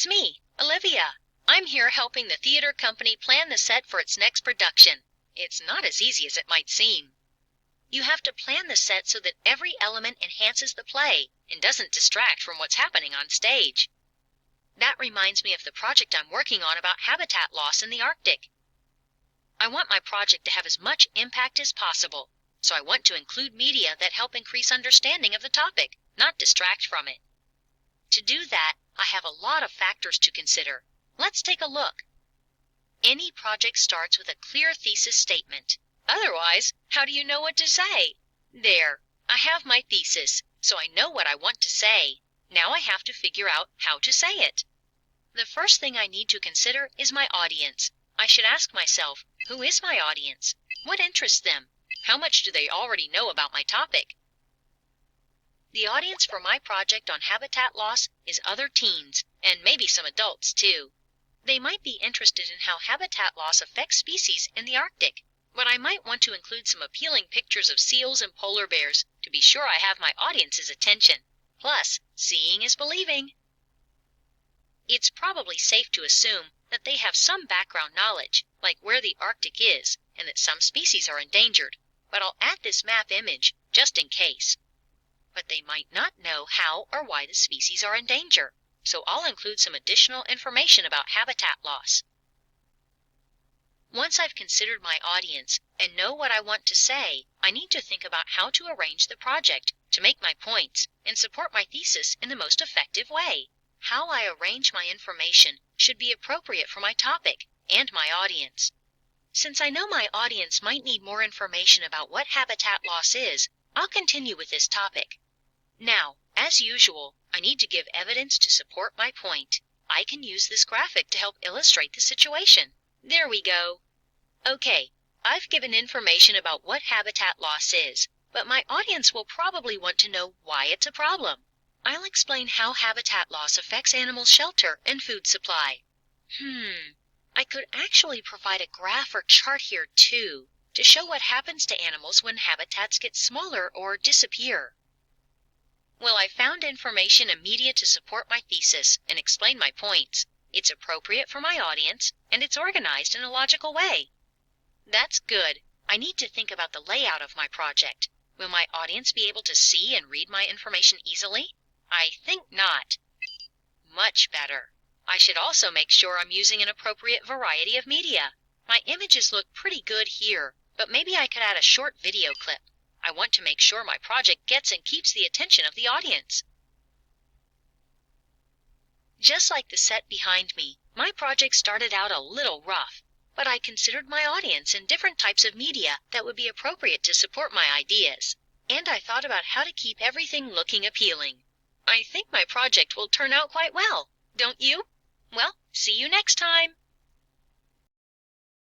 it's me, Olivia. I'm here helping the theater company plan the set for its next production. It's not as easy as it might seem. You have to plan the set so that every element enhances the play and doesn't distract from what's happening on stage. That reminds me of the project I'm working on about habitat loss in the Arctic. I want my project to have as much impact as possible, so I want to include media that help increase understanding of the topic, not distract from it. To do that, I have a lot of factors to consider. Let's take a look. Any project starts with a clear thesis statement. Otherwise, how do you know what to say? There, I have my thesis, so I know what I want to say. Now I have to figure out how to say it. The first thing I need to consider is my audience. I should ask myself, who is my audience? What interests them? How much do they already know about my topic? The audience for my project on habitat loss is other teens, and maybe some adults too. They might be interested in how habitat loss affects species in the Arctic, but I might want to include some appealing pictures of seals and polar bears to be sure I have my audience's attention. Plus, seeing is believing. It's probably safe to assume that they have some background knowledge, like where the Arctic is and that some species are endangered, but I'll add this map image just in case. But they might not know how or why the species are in danger, so I'll include some additional information about habitat loss. Once I've considered my audience and know what I want to say, I need to think about how to arrange the project to make my points and support my thesis in the most effective way. How I arrange my information should be appropriate for my topic and my audience. Since I know my audience might need more information about what habitat loss is, I'll continue with this topic. Now, as usual, I need to give evidence to support my point. I can use this graphic to help illustrate the situation. There we go. Okay, I've given information about what habitat loss is, but my audience will probably want to know why it's a problem. I'll explain how habitat loss affects animal shelter and food supply. I could actually provide a graph or chart here too, to show what happens to animals when habitats get smaller or disappear. Well, I found information and media to support my thesis and explain my points. It's appropriate for my audience, and it's organized in a logical way. That's good. I need to think about the layout of my project. Will my audience be able to see and read my information easily? I think not. Much better. I should also make sure I'm using an appropriate variety of media. My images look pretty good here, but maybe I could add a short video clip. I want to make sure my project gets and keeps the attention of the audience. Just like the set behind me, my project started out a little rough, but I considered my audience and different types of media that would be appropriate to support my ideas. And I thought about how to keep everything looking appealing. I think my project will turn out quite well, don't you? Well, see you next time.